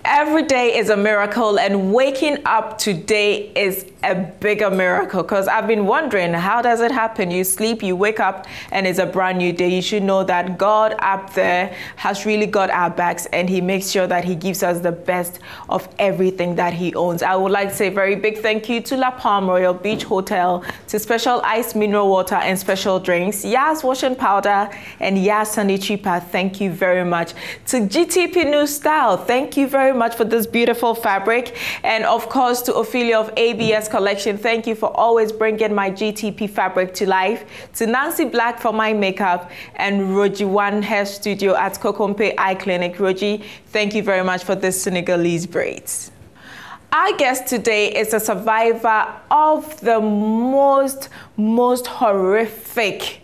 Every day is a miracle, and waking up today is a bigger miracle, because I've been wondering, how does it happen? You sleep, you wake up, and it's a brand new day. You should know that God up there has really got our backs, and he makes sure that he gives us the best of everything that he owns. I would like to say a very big thank you to La Palm Royal Beach Hotel, to Special Ice Mineral Water and Special Drinks, Yas Washing Powder, and Yas Sanitary Pad. Thank you very much. To GTP New Style, thank you very much for this beautiful fabric. And of course, to Ophelia of ABS Collection, thank you for always bringing my GTP fabric to life. To Nancy Black for my makeup, and Roji One Hair Studio at Kokompe Eye Clinic. Roji, thank you very much for this Senegalese braids. Our guest today is a survivor of the most horrific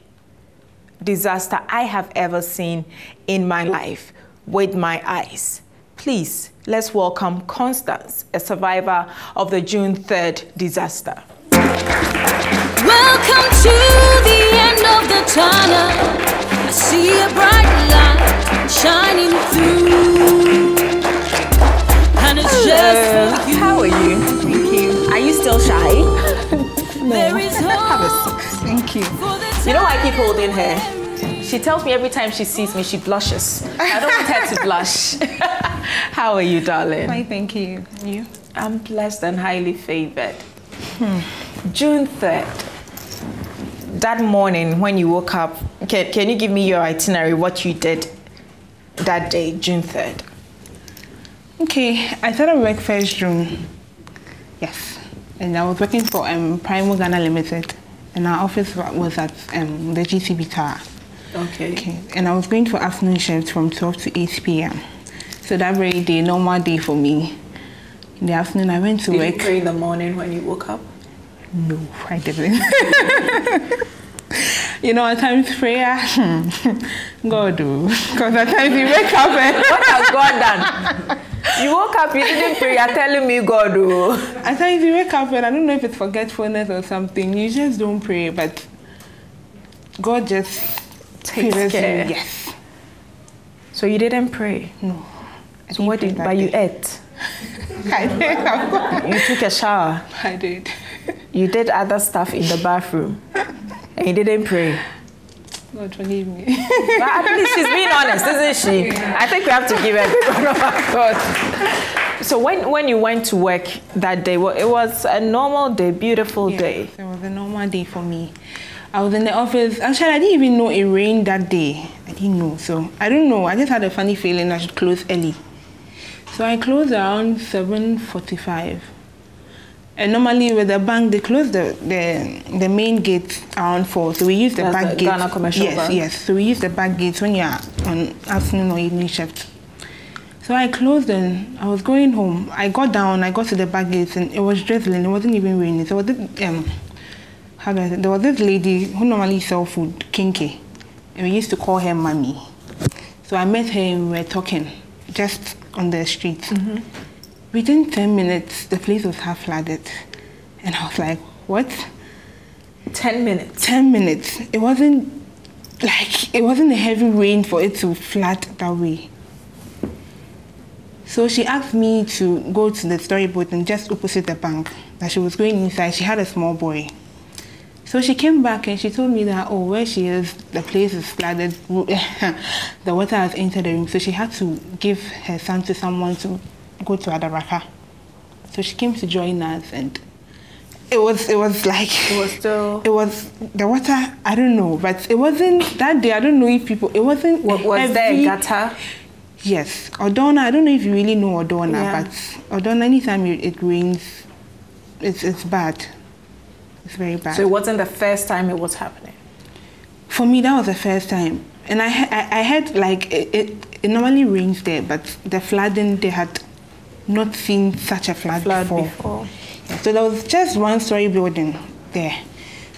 disaster I have ever seen in my life with my eyes. Please, let's welcome Constance, a survivor of the June 3rd disaster. Welcome to the end of the tunnel. I see a bright light shining through. And it's just for you. How are you? Thank you. Are you still shy? No. There is Have a six. Thank you. You know I keep holding her. She tells me every time she sees me, she blushes. I don't want her to blush. How are you, darling? Fine, thank you. You? I'm blessed and highly favored. June 3rd. That morning when you woke up, can you give me your itinerary, what you did that day, June 3rd? Okay, I started work 1st June. Yes. And I was working for Primo Ghana Limited. And our office was at the GCB Tower. Okay. And I was going for afternoon shift from 12 to 8 p.m. So that very day, normal day for me. In the afternoon, I went to work. Did you pray in the morning when you woke up? No, I didn't. You know, at times prayer, God do. Because at times you wake up and... What has God done? You woke up, you didn't pray, you're telling me God do. At times you wake up and I don't know if it's forgetfulness or something, you just don't pray, but God just takes care. Yes. So you didn't pray? No. So what did, but you ate? I did. You took a shower? I did. You did other stuff in the bathroom? And you didn't pray? God forgive me. But at least she's being honest, isn't she? I think we have to give her a big round of applause. So when you went to work that day, well, it was a normal day, beautiful day. It was a normal day for me. I was in the office. Actually, I didn't even know it rained that day. I didn't know. So I don't know. I just had a funny feeling I should close early. So I closed around 7:45. And normally with the bank, they close the main gate around 4. So we use the back gate. Ghana Commercial Bank. Yes. So we use the back gates when you're on afternoon or evening shift. So I closed and I was going home. I got down, I got to the back gates and it was drizzling. It wasn't even raining. So there was this lady who normally sells food, Kinky. And we used to call her Mommy. So I met her and we were talking just on the street. Within 10 minutes, the place was half flooded. And I was like, what? 10 minutes? 10 minutes. It wasn't a heavy rain for it to flood that way. So she asked me to go to the storyboat and just opposite the bank. That she was going inside. She had a small boy. So she came back and she told me that, oh, where she is, the place is flooded. The water has entered the room. So she had to give her son to someone to go to Adaraka. So she came to join us and it was the water, I don't know, but it wasn't that day. I don't know if people, it wasn't. Was there a gutter? Yes. Odona, I don't know if you really know Odona, but Odona, anytime it rains, it's bad. It's very bad. So it wasn't the first time it was happening? For me, that was the first time. And I heard like it normally rains there, but the flooding, they had not seen such a flood before. Yeah, so there was just one-story building there.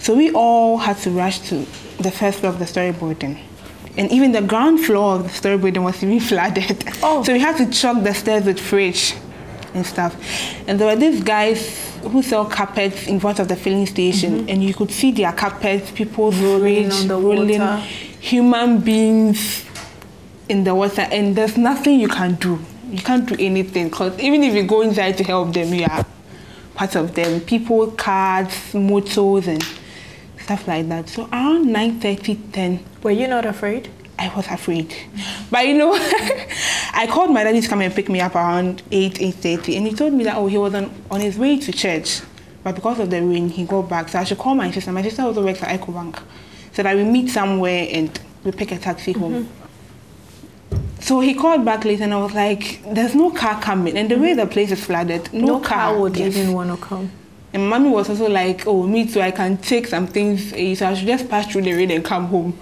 So we all had to rush to the first floor of the story building. And even the ground floor of the story building was even flooded. Oh. So we had to chalk the stairs with fridge and stuff. And there were these guys who sell carpets in front of the filling station, and you could see their carpets, people rolling on the water. human beings in the water, and there's nothing you can do. You can't do anything, because even if you go inside to help them, you are part of them. People, cars, motors, and stuff like that. So around 9:30, 10. Were you not afraid? I was afraid. But you know, I called my daddy to come and pick me up around 8:30, and he told me that, oh, he was on his way to church, but because of the rain, he got back. So I should call my sister. My sister also works at EcoBank, so that we meet somewhere and we pick a taxi home. So he called back later, and I was like, there's no car coming. And the way the place is flooded, no car would even want to come. And mommy was also like, oh, me too, I can take some things, so I should just pass through the rain and come home.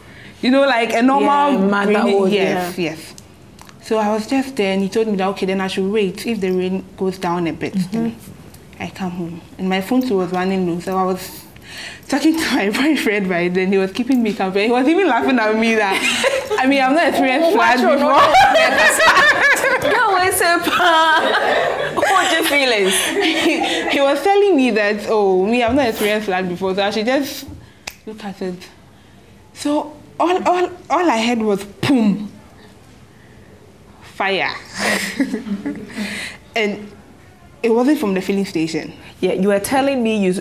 You know, like a normal motherhood. Yes. So I was just there, and he told me that, okay, then I should wait. If the rain goes down a bit, then I come home. And my phone too was running low, so I was talking to my boyfriend by then. He was keeping me company. He was even laughing at me that, I mean, I've not experienced flood before. What your feelings? He was telling me that, oh, me, I've not experienced flood before, so I should just look at it. So all I heard was boom, fire. And it wasn't from the filling station. Yeah, you were telling me you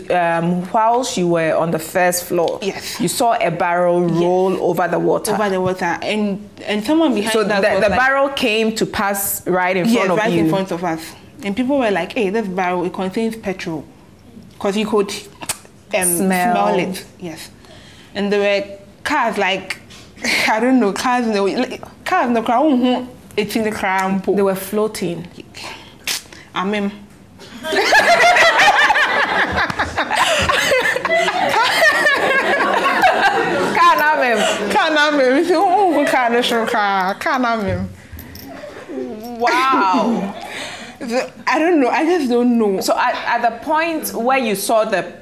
whilst you were on the first floor. Yes. You saw a barrel roll over the water. Over the water, and someone behind us. So the barrel came to pass right in front of you. Right in front of us, and people were like, "Hey, this barrel, it contains petrol," because you could smell it. Yes, and there were cars like I don't know, cars in the crowd. It's in the crowd. They were floating. Amen. Wow. I don't know. I just don't know. So at the point where you saw the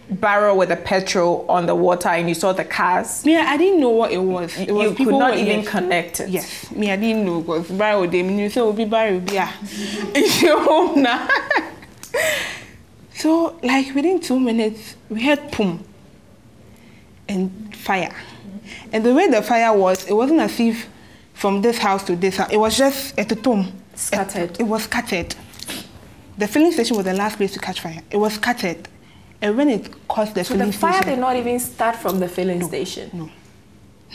barrel with the petrol on the water and you saw the cars, yeah, I didn't know what it was. It was you could not even connect it. Yes, me, I didn't know, because barrel they mean you say will be barrel, yeah. It's your home now. So like within 2 minutes, we had boom and fire. And the way the fire was, it wasn't as if from this house to this house. It was just at the tomb. Scattered. It was scattered. The filling station was the last place to catch fire. It was scattered. And when it caused the filling station... So the fire did not even start from the filling station?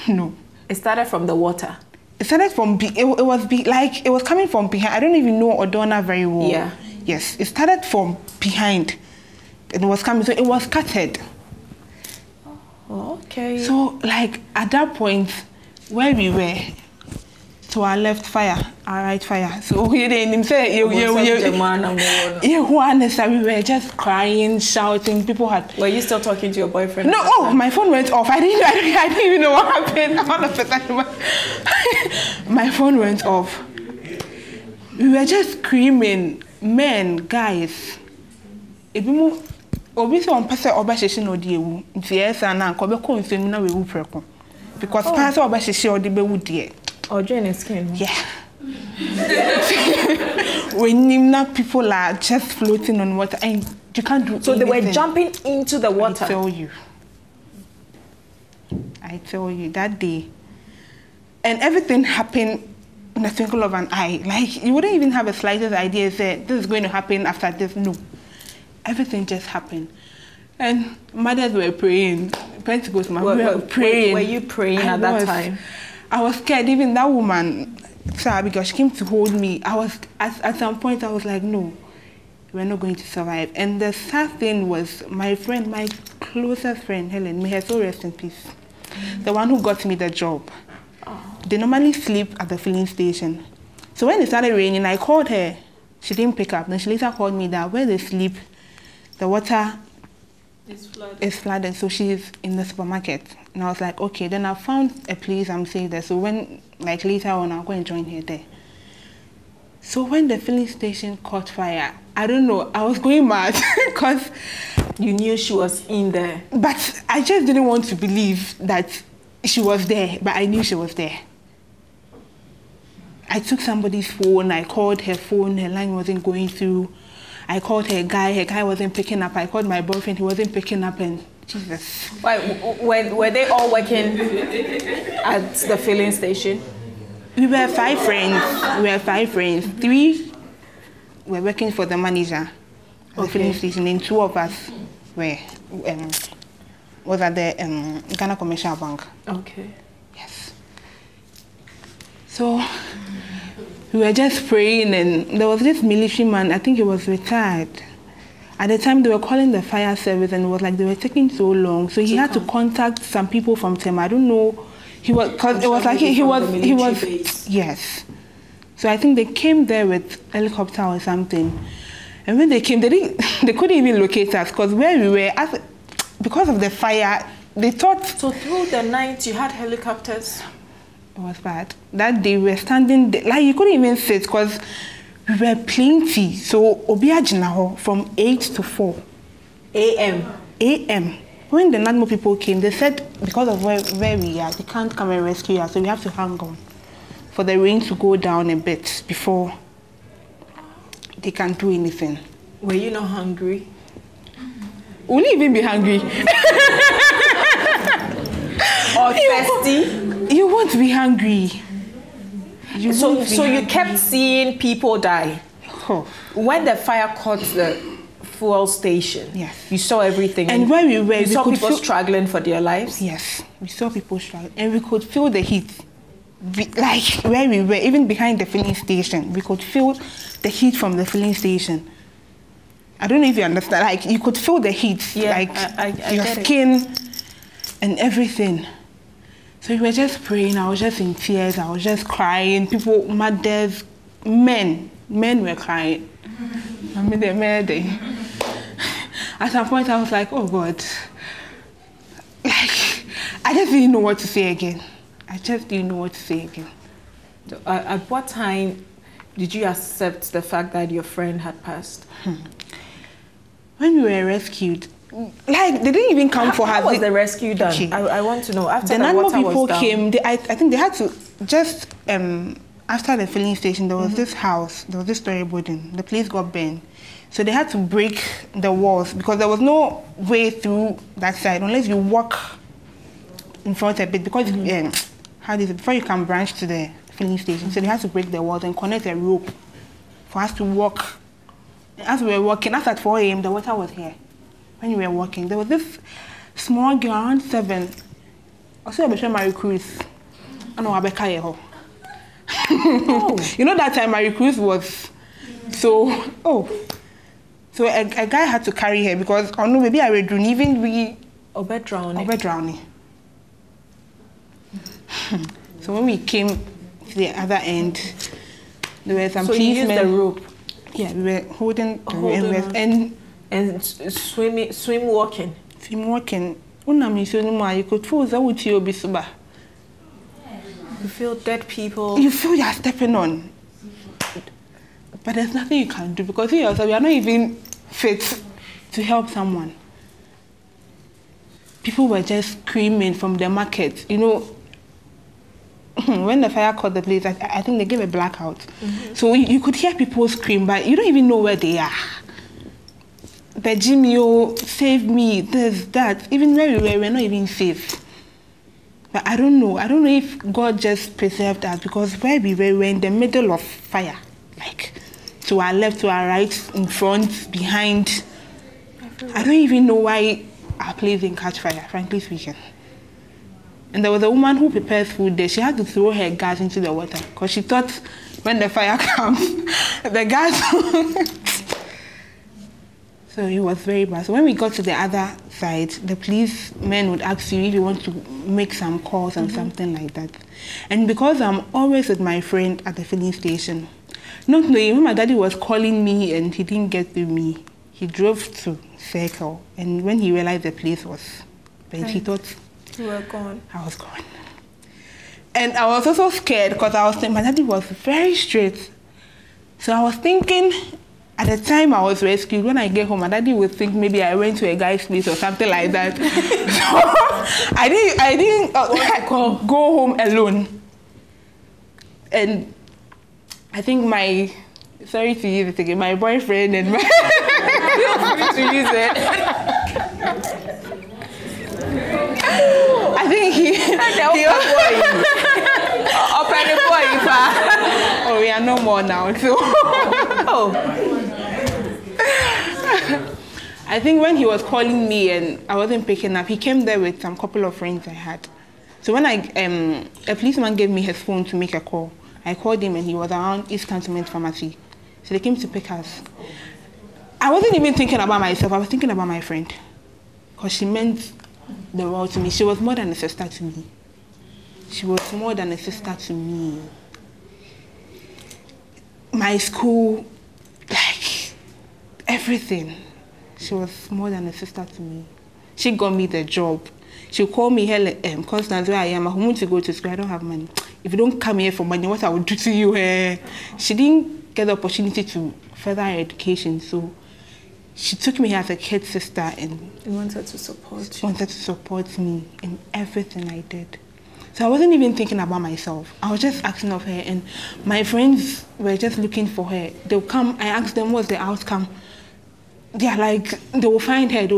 No. It started from the water? It started from... It was coming from behind. I don't even know Odona very well. Yeah. Yes. It started from behind. And it was coming. So it was scattered. Oh, okay. So, like, at that point, where we were, to our left, fire, our right, fire. So we didn't say, we were just crying, shouting. People had. Were you still talking to your boyfriend? No, my phone went off. I didn't even know what happened. All of a sudden, my phone went off. We were just screaming, men, guys. Obviously, on pass obashe no die wu. Nti esa na nko be ko nsem na we wu preko. Because pass obashe odi be wu die. Or join skin. Yeah. When people are just floating on water and you can't do so anything. They were jumping into the water. I tell you that day. And everything happened in a twinkle of an eye. Like you wouldn't even have a slightest idea that this is going to happen after this. No. Everything just happened. And mothers were praying. Pentecost, we were praying. Were you praying at that time? I was scared. Even that woman, Sarah, because she came to hold me, I was, at some point, I was like, no, we're not going to survive. And the sad thing was, my friend, my closest friend, Helen, may her soul rest in peace, the one who got me the job. They normally sleep at the filling station. So when it started raining, I called her. She didn't pick up. Then she later called me that where they sleep, the water is flooded, so she's in the supermarket. And I was like, okay, then I found a place I'm staying there. So when, like later on, I'll go and join her there. So when the filling station caught fire, I don't know, I was going mad because you knew she was in there. But I just didn't want to believe that she was there, but I knew she was there. I took somebody's phone, I called her phone, her line wasn't going through. I called her guy wasn't picking up. I called my boyfriend, he wasn't picking up, and Jesus. Why, were they all working at the filling station? We were 5 friends. 3 were working for the manager at the filling station, and 2 of us were was at the Ghana Commercial Bank. Okay. Yes. So we were just praying, and there was this military man, I think he was retired. At the time, they were calling the fire service, and it was like they were taking so long. So he had to contact some people from Tema. I don't know. He was, because it was like he was base. Yes. So I think they came there with helicopter or something. And when they came, they couldn't even locate us, because where we were, because of the fire, they thought. So through the night, you had helicopters? It was bad. That day we were standing there, like you couldn't even sit, because we were plenty. So Obiajinaho from 8 to 4 a.m. When the NADMO people came, they said because of where we are, they can't come and rescue us, so we have to hang on for the rain to go down a bit before they can do anything. Were you not hungry? Will you even be hungry? Or thirsty? You won't be hungry. So you kept seeing people die? Oh. When the fire caught the fuel station, yes, you saw everything. And where we were, you saw people struggling for their lives? Yes, we saw people struggling, and we could feel the heat. Like where we were, even behind the filling station, we could feel the heat from the filling station. I don't know if you understand. Like you could feel the heat, like I your skin and everything. So we were just praying. I was just in tears. I was just crying. People, mothers, men were crying. I mean, they're mad. At some point, I was like, oh God. Like, I just didn't know what to say again. So, at what time did you accept the fact that your friend had passed? When we were rescued, like they didn't even come for her. How was the rescue done? Okay. I want to know. After the NADMO people was down, came, I think they had to just after the filling station. There was this house. There was this story building. The place got burned, so they had to break the walls because there was no way through that side unless you walk in front a bit because before you can branch to the filling station. So they had to break the walls and connect a rope for us to walk. As we were walking, after 4 a.m., the water was here. When we were walking, there was this small girl around 7. I saw a Marie Cruz. I know Abeka. You know that time Marie Cruz was so a guy had to carry her because no maybe I would even we drowning. So when we came to the other end, there were some policemen. You used the rope. Yeah, we were holding the rope and swim walking. You could feel that you feel dead people. You feel you're stepping on. But there's nothing you can do because you yourself, you are not even fit to help someone. People were just screaming from the market. You know, when the fire caught the place, I think they gave a blackout. So you could hear people scream, but you don't even know where they are. The Jimmy, save me, this, that. Even where we were, we're not even safe. But I don't know if God just preserved us because where we were in the middle of fire. Like, to our left, to our right, in front, behind. Everywhere. I don't even know why our place didn't catch fire, frankly speaking. And there was a woman who prepares food there. She had to throw her gas into the water because she thought when the fire comes, the gas... So it was very bad. So when we got to the other side, the policemen would ask you if you want to make some calls and something like that. And because I'm always with my friend at the filling station, not knowing when my daddy was calling me and he didn't get to me, he drove to Circle. And when he realized the place was bad, he thought you were gone. I was gone. And I was also scared because my daddy was very straight. So I was thinking, at the time I was rescued, when I get home, my daddy would think maybe I went to a guy's place or something like that. So I didn't go home alone. And I think my boyfriend and my... to use it. I think he oh, we are no more now. So I think when he was calling me and I wasn't picking up, he came there with some couple of friends I had. So when a policeman gave me his phone to make a call, I called him and he was around East Cantonment Pharmacy. So they came to pick us. I wasn't even thinking about myself, I was thinking about my friend. Because she meant the world to me. She was more than a sister to me. She was more than a sister to me. My school, like, everything. She was more than a sister to me. She got me the job. She called me, Constance, where I am. I want to go to school. I don't have money. If you don't come here for money, what I will do to you? She didn't get the opportunity to further her education, so she took me as a kid sister and wanted to support you. She wanted to support me in everything I did. So I wasn't even thinking about myself. I was just asking of her, and my friends were just looking for her. They'll come, I asked them what's the outcome. They're like, they will find her,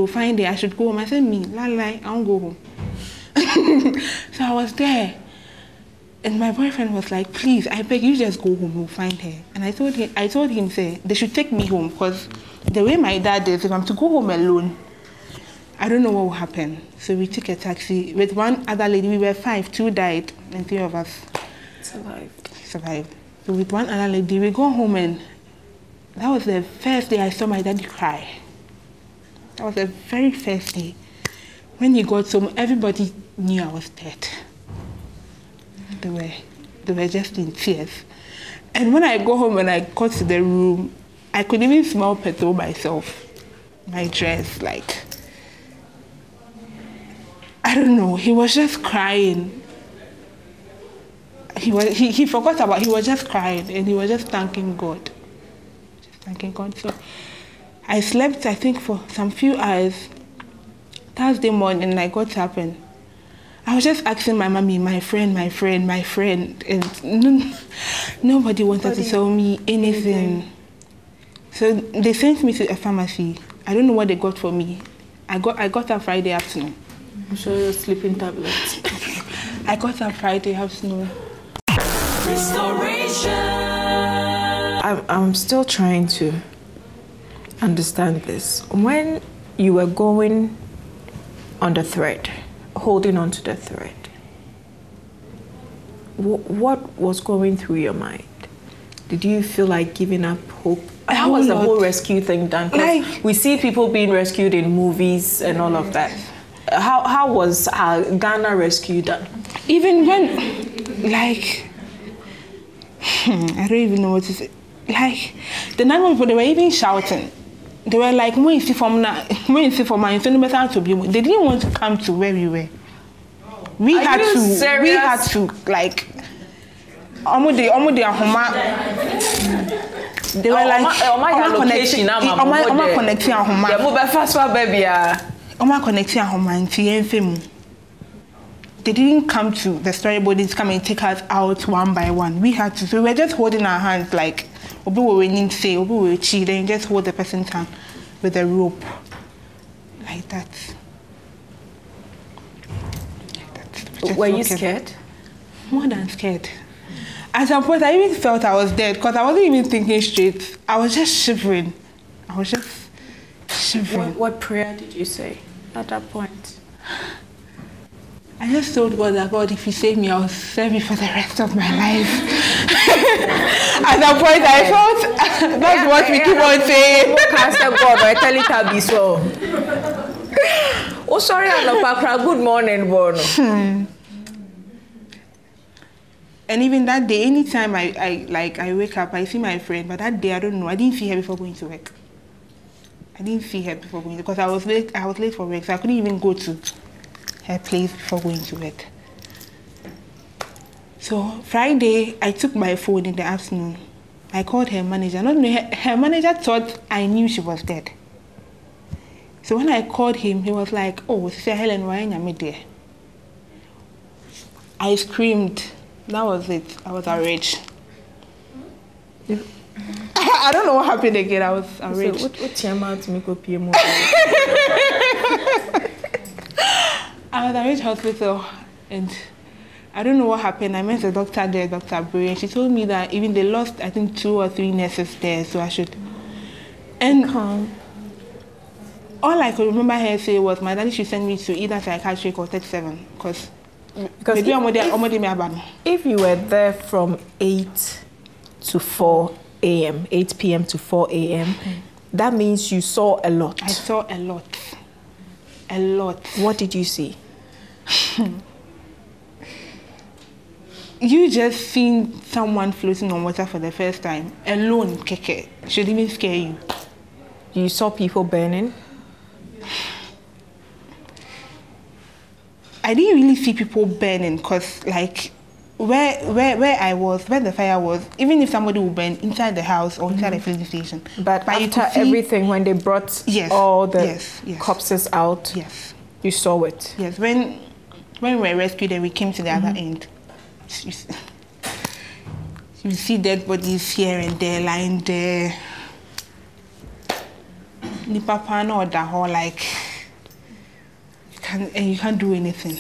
I should go home. I said, me, I won't go home. So I was there. And my boyfriend was like, please, I beg you, just go home, we'll find her. And I told him, say, they should take me home, because the way my dad is, if I'm to go home alone, I don't know what will happen. So we took a taxi with one other lady. We were 5, 2 died, and 3 of us survived. So with one other lady, we go home, and that was the first day I saw my daddy cry. That was the very first day. When he got home, everybody knew I was dead. They were just in tears. And when I go home and I got to the room, I could even smell petrol myself. My dress, like, I don't know, he was just crying. He forgot about, he was just crying and he was just thanking God. So I slept, I think, for some few hours. Thursday morning, I got up and I was just asking my mommy, my friend, and nobody wanted to tell me anything. So they sent me to a pharmacy. I don't know what they got for me. I got up Friday afternoon. I'm sure you're sleeping tablets. I got up Friday afternoon. Restoration. I'm still trying to understand this. When you were going on the thread, holding on to the thread, what was going through your mind? Did you feel like giving up hope? How was the whole rescue thing done? Like, we see people being rescued in movies and all of that. How was Ghana rescue done? Even when, like, I don't even know what to say. Like, the 911 people, they were even shouting. They were like, they didn't want to come to where we were. We had to, like, they were like, they didn't come to the storybodies, come and take us out one by one. We had to, so we were just holding our hands, like, then just hold the person's hand with a rope. Like that. Were you scared? More than scared. At some point, I even felt I was dead because I wasn't even thinking straight. I was just shivering. What prayer did you say at that point? I just told God that, God, if you save me, I'll serve you for the rest of my life. At that point, I felt that's what we keep on saying. God, I tell it to be so. Oh, sorry, good morning, Bono. And even that day, anytime I wake up, I see my friend, but that day, I don't know, I didn't see her before going to work. Because I was late for work, so I couldn't even go to her place before going to work. So Friday, I took my phone in the afternoon. I called her manager. Her manager thought I knew she was dead. So when I called him, he was like, "Oh, Sister Helen, why ain't you there?" I screamed. That was it. I was outraged. I don't know what happened again. I was outraged. So, what's your mouth to make up your I was at Ridge Hospital, and I don't know what happened. I met the doctor there, Dr. Bray, and she told me that even they lost, I think, 2 or 3 nurses there, so I should. And all I could remember her say was my daddy should send me to either psychiatric or 37, because maybe if you were there from 8 to 4 a.m., 8 p.m. to 4 a.m., that means you saw a lot. I saw a lot. A lot. What did you see? You just seen someone floating on water for the first time, alone, keke. Should even scare you. You saw people burning? I didn't really see people burning, because like where I was, where the fire was, even if somebody would burn inside the house or inside the filling station. But after everything, when they brought all the corpses out, you saw it? Yes, when we were rescued and we came to the other end, you see dead bodies here and there, lying there. The papa no the whole like you can't do anything.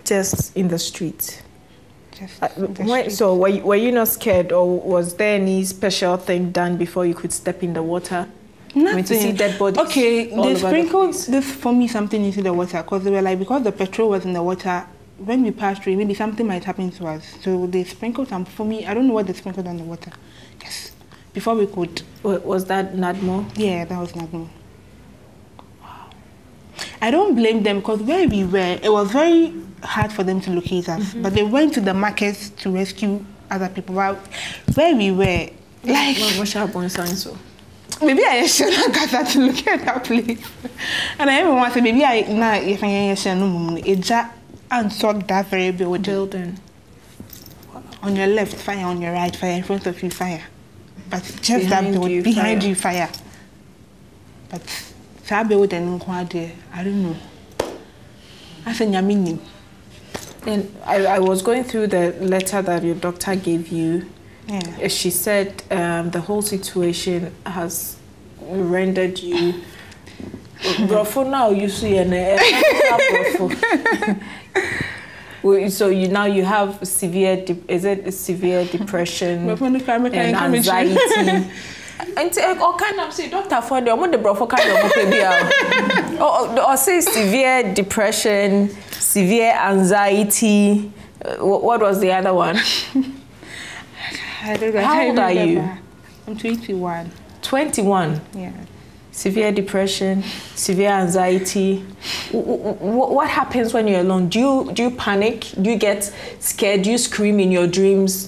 Just in the street. So were you not scared, or was there any special thing done before you could step in the water? Nothing. I mean, to see dead bodies. Okay, they sprinkled this for me something into the water, because they were like, because the petrol was in the water, when we passed through, maybe something might happen to us. So they sprinkled some for me. I don't know what they sprinkled on the water. Yes. Before we could. Was that Nadmo? Yeah, that was Nadmo. Wow. I don't blame them, because where we were, it was very hard for them to locate us. But they went to the markets to rescue other people. But where we were, like... What shall I so? Maybe I should not get to look at that place. And I even want to say, maybe if I should know, it's just unsolved that very building. On your left, fire. On your right, fire. In front of you, fire. But just that building, behind you, fire. But that building, I don't know. I said, Yamini. And I was going through the letter that your doctor gave you. Yeah. She said the whole situation has rendered you. Brofo now you see an so you have severe depression and anxiety. And all kind of say doctor for the brofo kind of or say severe depression, severe anxiety. What was the other one? I don't know. How old are you? I'm 21. 21? Yeah. Severe depression, severe anxiety. What happens when you're alone? Do you panic? Do you get scared? Do you scream in your dreams?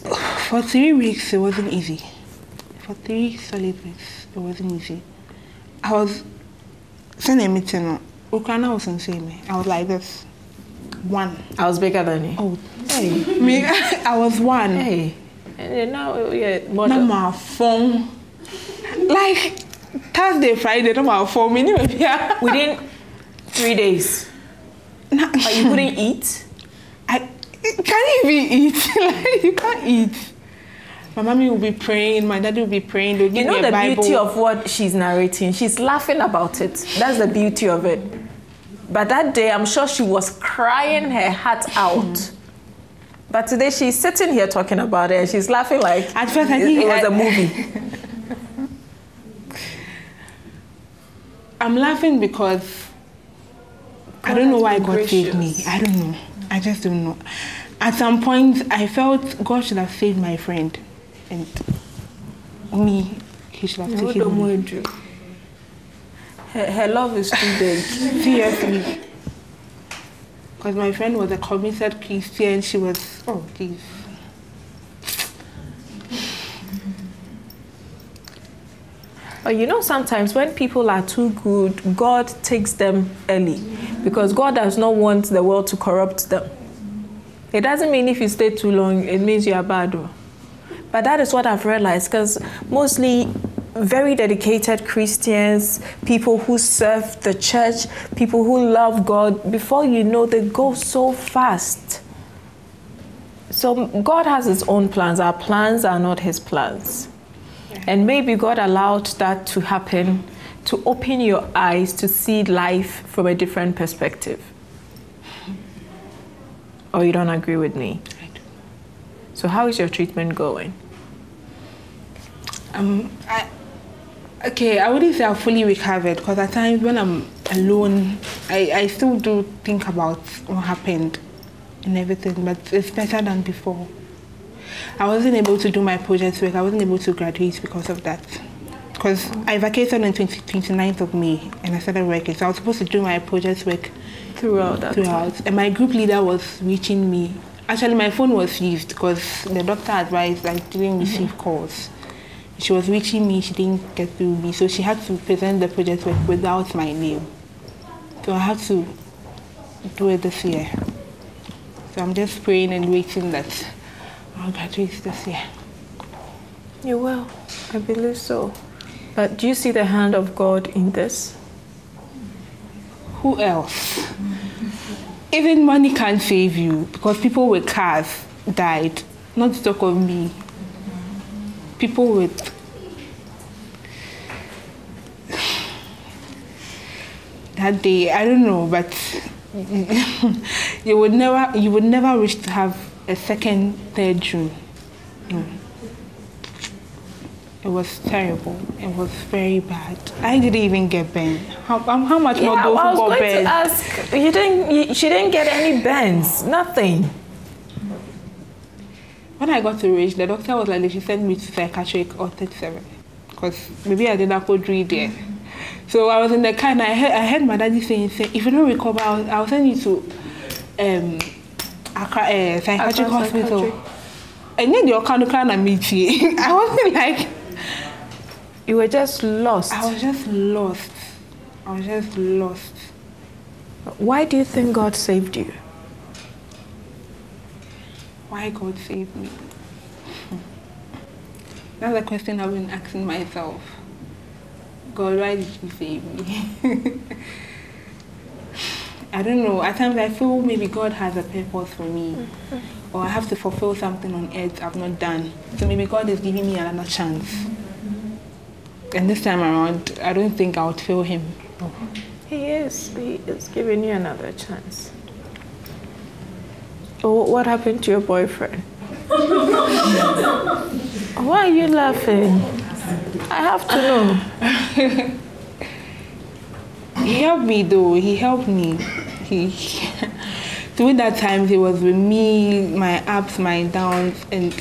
For 3 weeks, it wasn't easy. For 3 solid weeks, it wasn't easy. I was sending a meeting. Ukraine was insane. I was like this. 1. I was bigger than you. Oh, hey. Me, I was 1. Hey. And now, yeah, not my phone. Like Thursday, Friday, not my phone. Within 3 days. But you couldn't eat? I can't even eat. Like, you can't eat. My mommy will be praying, my daddy will be praying. They'll give me a Bible. Beauty of what she's narrating? She's laughing about it. That's the beauty of it. But that day, I'm sure she was crying her heart out. But today she's sitting here talking about it and she's laughing like at first I think it was a movie. I'm laughing because I don't know why God saved me. I don't know. I just don't know. At some point, I felt God should have saved my friend. And me, he should have taken me. Her love is too big. Seriously. Because my friend was a committed Christian. She was, oh, geez. But you know, sometimes when people are too good, God takes them early. Because God does not want the world to corrupt them. It doesn't mean if you stay too long, it means you are bad. But that is what I've realized, because mostly very dedicated Christians, people who serve the church, people who love God, before you know, they go so fast. So God has his own plans. Our plans are not his plans. And maybe God allowed that to happen to open your eyes to see life from a different perspective. Or you don't agree with me? I do. So how is your treatment going? Okay, I wouldn't say I've fully recovered because at times when I'm alone, I still do think about what happened and everything, but it's better than before. I wasn't able to do my project work. I wasn't able to graduate because of that. Because I vacated on 29th of May and I started working, so I was supposed to do my project work Throughout that time. And my group leader was reaching me. Actually, my phone was used because the doctor advised I didn't receive calls. She was reaching me, she didn't get through me, so she had to present the project work without my name. So I had to do it this year. So I'm just praying and waiting that I'll graduate this year. You will. I believe so. But do you see the hand of God in this? Who else? Even money can't save you because people with cars died, not to talk of me. People with that day, I don't know, but you would never wish to have a second, third June. It was terrible. It was very bad. I didn't even get burned. How much more those I was who got going burned? to ask. She didn't get any burns. Nothing. When I got to Ridge, the doctor was like, she sent me to psychiatric or 37 because maybe I did not go read there. So I was in the car and I heard my daddy saying, if you don't recover, I'll send you to psychiatric hospital. And then your kind of meet you. I wasn't like. You were just lost. I was just lost. Why do you think God saved you? Why God saved me? That's a question I've been asking myself. God, why did you save me? I don't know. At times I feel maybe God has a purpose for me. Or I have to fulfill something on earth I've not done. So maybe God is giving me another chance. And this time around, I don't think I would fail him. He is giving you another chance. Oh, what happened to your boyfriend? Why are you laughing? I have to know. He helped me though. He helped me. During that time, he was with me, my ups, my downs, and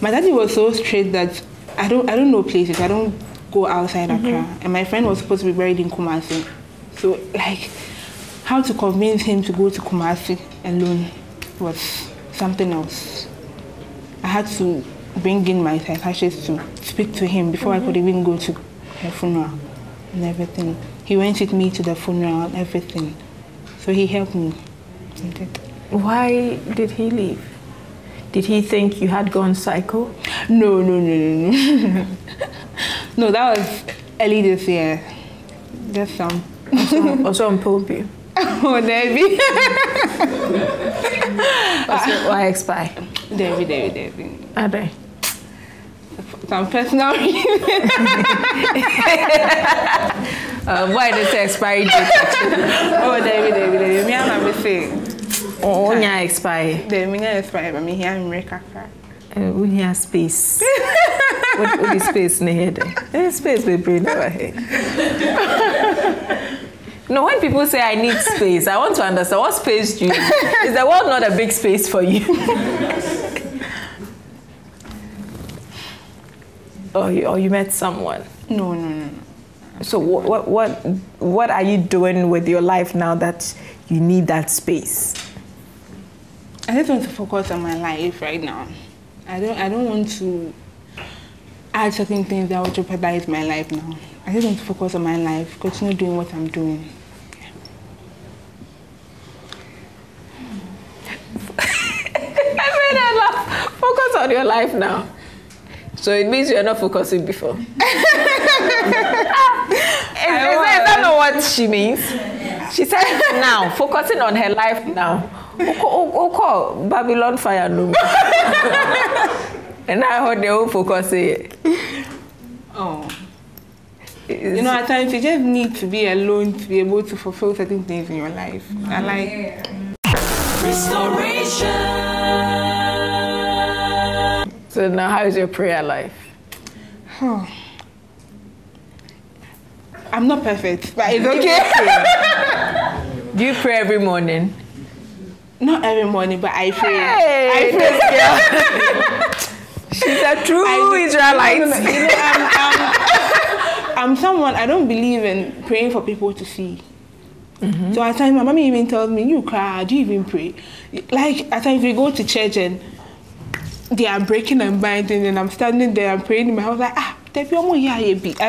my daddy was so strict that I don't know places. I don't go outside Accra. And my friend was supposed to be buried in Kumasi. So like, how to convince him to go to Kumasi alone was something else. I had to bring in my psychiatrist to speak to him before I could even go to her funeral and everything. He went with me to the funeral and everything. So he helped me. He did. Why did he leave? Did he think you had gone psycho? No. No, that was early this year. Just some. Also on Pope. Oh, Debbie. Why expire? Debbie. Are they? Some personal reason. Why did they expiry date? Oh, Debbie. Me and my saying. Oh, yeah, expire. Me expire, but me here in Rekaka. We have space. What is space near there? There's space we bring over here. No, when people say I need space, I want to understand what space do you need? Is the world not a big space for you? Or you met someone? No. So what are you doing with your life now that you need that space? I just want to focus on my life right now. I don't want to add certain things that will jeopardize my life now. I just want to focus on my life, continue doing what I'm doing. I made her laugh. Focus on your life now. So it means you're not focusing before. Is that not what she means? She said now, focusing on her life now. Okay, Babylon fire no. And I heard they all focus it. Oh. You know, at times you just need to be alone to be able to fulfill certain things in your life. I like. restoration. So now, how is your prayer life? I'm not perfect, but it's okay. Do you pray every morning? Not every morning, but I pray. Hey, I pray. She's a true Israelite. No, I'm someone, I don't believe in praying for people to see. So at times my mommy even tells me, you cry, do you even pray? Like at times we go to church and they are breaking and binding and I'm standing there and praying in my house like, I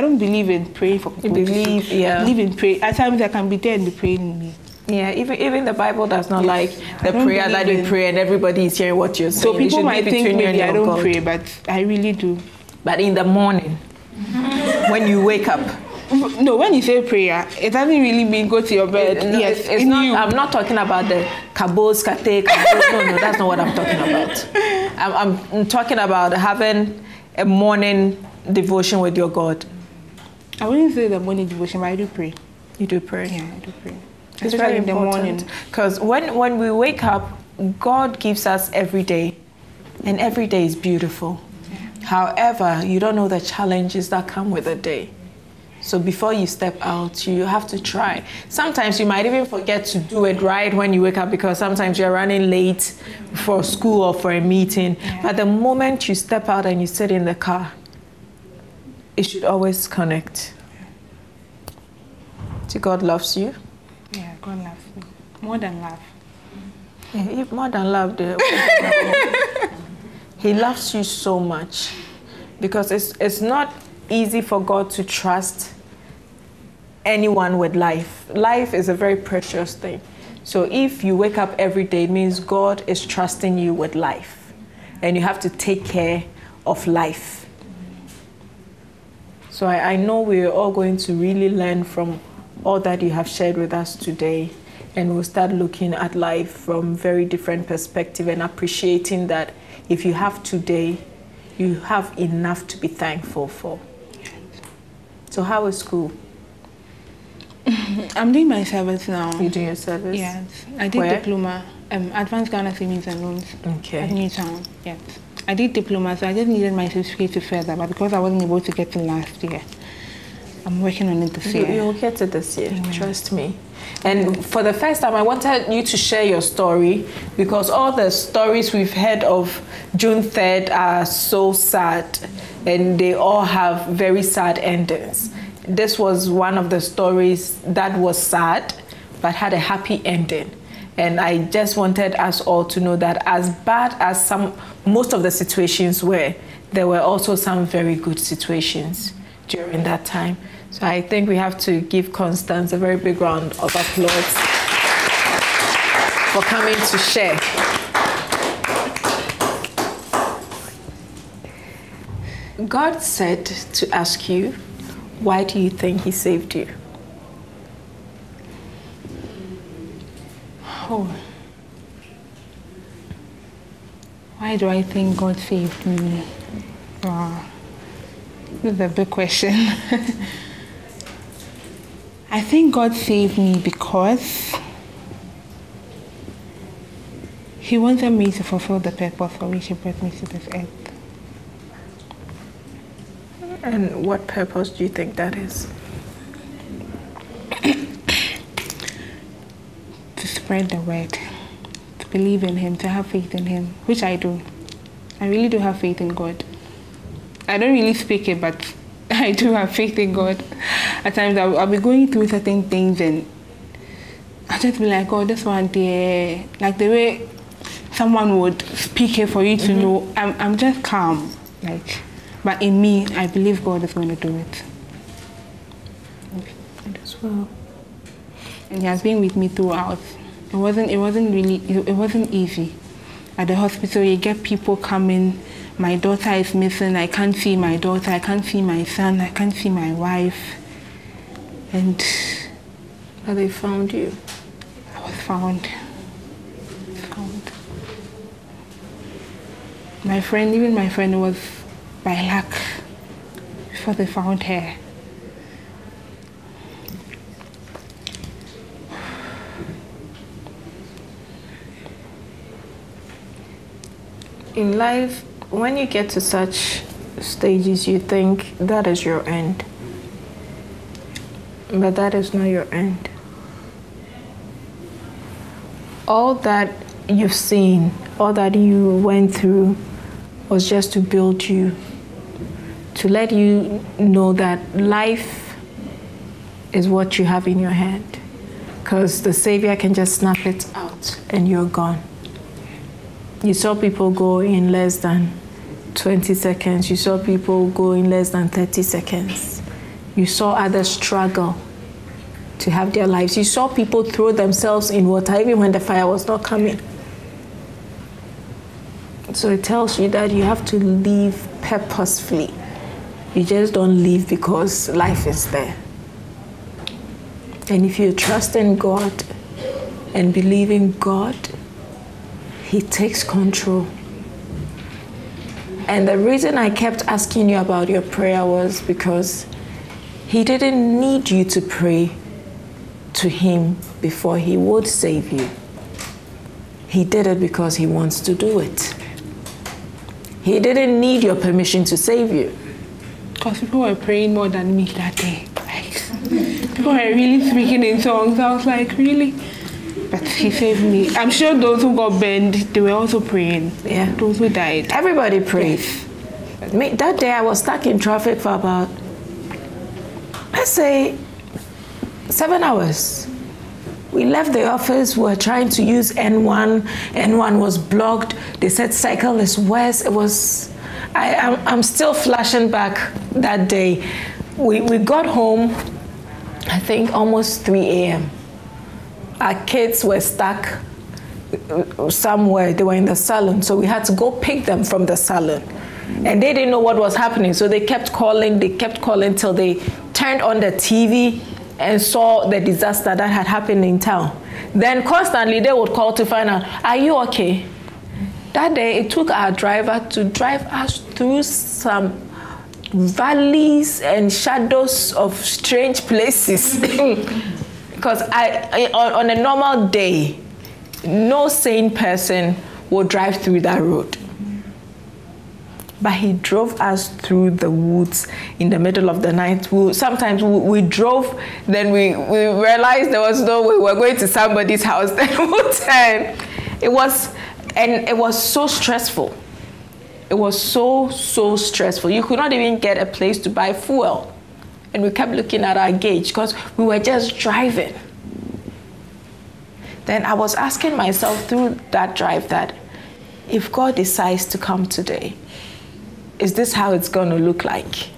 don't believe in praying for people. You believe, yeah. I believe in prayer. At times I can be there and be praying in me. Yeah, even the Bible does not like the prayer that you pray and everybody is hearing what you're saying. So people might think maybe I don't pray, but I really do. But in the morning, when you wake up. No, when you say prayer, it doesn't really mean go to your bed. Yes, it's not. I'm not talking about the kabos, kate, kabos. No, that's not what I'm talking about. I'm talking about having a morning devotion with your God. I wouldn't say the morning devotion, but I do pray. You do pray? Yeah, I do pray. It's very in the morning. Because when we wake up, God gives us every day, and every day is beautiful. Yeah. However, you don't know the challenges that come with the day. So before you step out, you have to try. Sometimes you might even forget to do it right when you wake up because sometimes you're running late for school or for a meeting. Yeah. But the moment you step out and you sit in the car, it should always connect. See, God loves you. Yeah, God loves me. More than love. Yeah, more than love. He loves you so much because it's not easy for God to trust anyone with life. Life is a very precious thing. So if you wake up every day, it means God is trusting you with life. And you have to take care of life. So I know we're all going to really learn from all that you have shared with us today. And we'll start looking at life from very different perspective and appreciating that if you have today, you have enough to be thankful for. So how is school? I'm doing my service now. You're doing your service? Yes. I did diploma, Advanced Ghana Savings and Loans at Newtown. Yes. I did diploma, so I just needed my certificate to further, but because I wasn't able to get it last year, I'm working on it this year. You'll get it this year, trust me. And for the first time, I wanted you to share your story because all the stories we've heard of June 3rd are so sad and they all have very sad endings. This was one of the stories that was sad but had a happy ending. And I just wanted us all to know that as bad as most of the situations were, there were also some very good situations during that time. So I think we have to give Constance a very big round of applause for coming to share. God said to ask you, why do you think he saved you? Oh. Why do I think God saved me? This is a big question. I think God saved me because he wanted me to fulfill the purpose for which he brought me to this earth. And what purpose do you think that is? To spread the word, to believe in him, to have faith in him, which I do. I really do have faith in God. I don't really speak it, but I do have faith in God. At times I'll be going through certain things and I'll just be like, oh, this one there. Like the way someone would speak it for you to know, I'm just calm. Like, but in me, I believe God is going to do it. As well. And he has been with me throughout. It wasn't easy. At the hospital, you get people coming. My daughter is missing. I can't see my daughter. I can't see my son. I can't see my wife. And they found you. I was found. My friend was by luck before they found her. In life, when you get to such stages, you think that is your end. But that is not your end. All that you've seen, all that you went through was just to build you, to let you know that life is what you have in your hand. Because the Savior can just snap it out and you're gone. You saw people go in less than 20 seconds. You saw people go in less than 30 seconds. You saw others struggle to have their lives. You saw people throw themselves in water even when the fire was not coming. So it tells you that you have to live purposefully. You just don't live because life is there. And if you trust in God and believe in God, He takes control. And the reason I kept asking you about your prayer was because He didn't need you to pray to Him before He would save you. He did it because He wants to do it. He didn't need your permission to save you. Because people were praying more than me that day. People were really speaking in songs. I was like, really? But He saved me. I'm sure those who got burned, they were also praying. Yeah. Those who died. Everybody prayed. Yes. That day I was stuck in traffic for about, let's say, 7 hours. We left the office, we were trying to use N1. N1 was blocked. They said cycle is west. It was, I'm still flashing back that day. We got home, I think almost 3 a.m. Our kids were stuck somewhere. They were in the salon, so we had to go pick them from the salon. And they didn't know what was happening, so they kept calling till they turned on the TV and saw the disaster that had happened in town. Then constantly they would call to find out, are you okay? That day it took our driver to drive us through some valleys and shadows of strange places. Because on a normal day, no sane person would drive through that road. But He drove us through the woods in the middle of the night. Sometimes we drove, then we realized there was no way we were going to somebody's house. Then we'll turn. It was so stressful. It was so stressful. You could not even get a place to buy fuel. And we kept looking at our gauge because we were just driving. Then I was asking myself through that drive that if God decides to come today, is this how it's going to look like?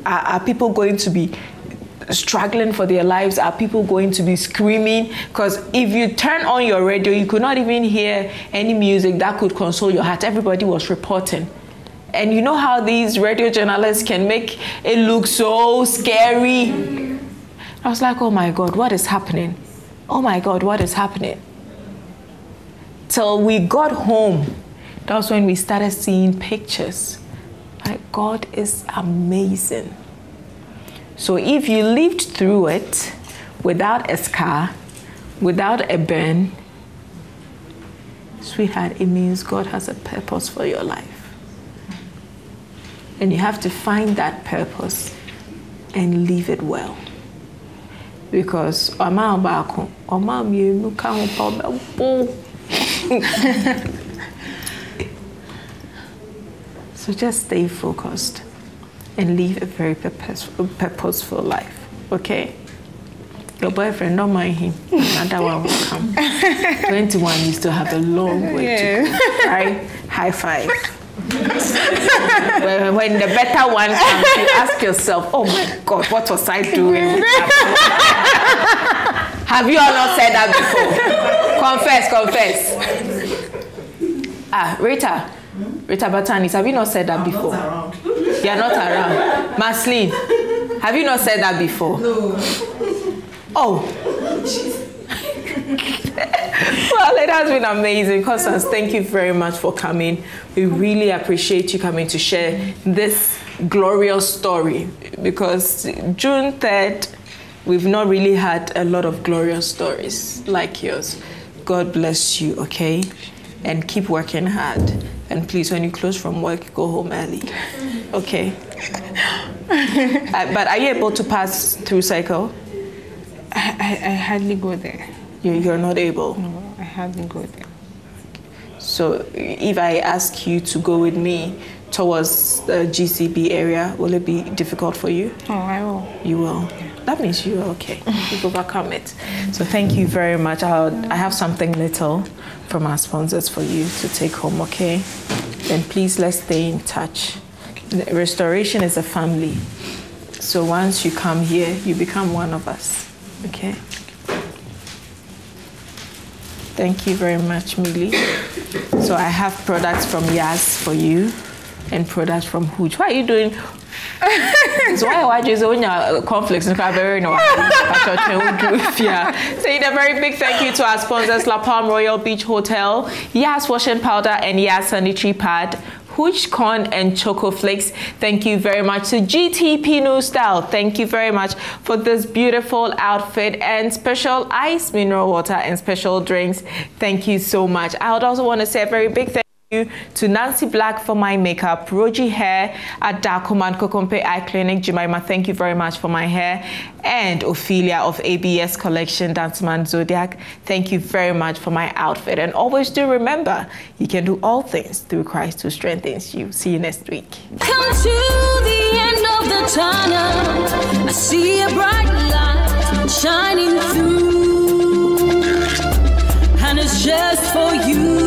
Are people going to be struggling for their lives? Are people going to be screaming? Because if you turn on your radio, you could not even hear any music that could console your heart. Everybody was reporting. And you know how these radio journalists can make it look so scary? I was like, oh my God, what is happening? Oh my God, what is happening? Till we got home, that was when we started seeing pictures. Like, God is amazing. So if you lived through it without a scar, without a burn, sweetheart, it means God has a purpose for your life. And you have to find that purpose and live it well. Because so just stay focused and live a very purposeful life, okay? Your boyfriend, don't mind him. Another one will come. 21, you still have a long way to go, right? High five. When the better one comes, you ask yourself, oh my God, what was I doing with that? Have you all not said that before? Confess. Rita Batanis, have you not said that before? You're not around. Maslin, have you not said that before? No. Oh. Well, it has been amazing. Constance, thank you very much for coming. We really appreciate you coming to share this glorious story, because June 3rd, we've not really had a lot of glorious stories like yours. God bless you, okay? and keep working hard. And please, when you close from work, go home early. Okay? But are you able to pass through cycle? I hardly go there. You're not able? No, I hardly go there. So if I ask you to go with me towards the GCB area, will it be difficult for you? Oh, I will. You will? Yeah. That means you are okay. You've overcome it. So thank you very much. I have something little from our sponsors for you to take home, okay? Then please, let's stay in touch. Restoration is a family. So once you come here, you become one of us, okay? Thank you very much, Millie. So I have products from Yas for you and products from Hooch. What are you doing? So why you say when your conflicts in very no? Saying a very big thank you to our sponsors, La Palm Royal Beach Hotel, Yas Washing Powder and Yas Sanitary Pad, Hooch Corn and Choco Flakes. Thank you very much to GTP New Style. Thank you very much for this beautiful outfit and special ice, mineral water and special drinks. Thank you so much. I would also want to say a very big thank you to Nancy Black for my makeup, Roji Hair at Darkoman Kokompe Eye Clinic, Jemima, thank you very much for my hair, and Ophelia of ABS Collection, Danceman Zodiac, thank you very much for my outfit. And always do remember, you can do all things through Christ who strengthens you. See you next week. Come to the end of the tunnel, I see a bright light shining through, and it's just for you.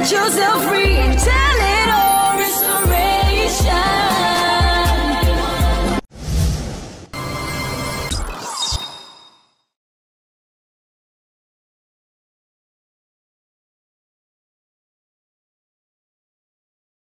Yourself free.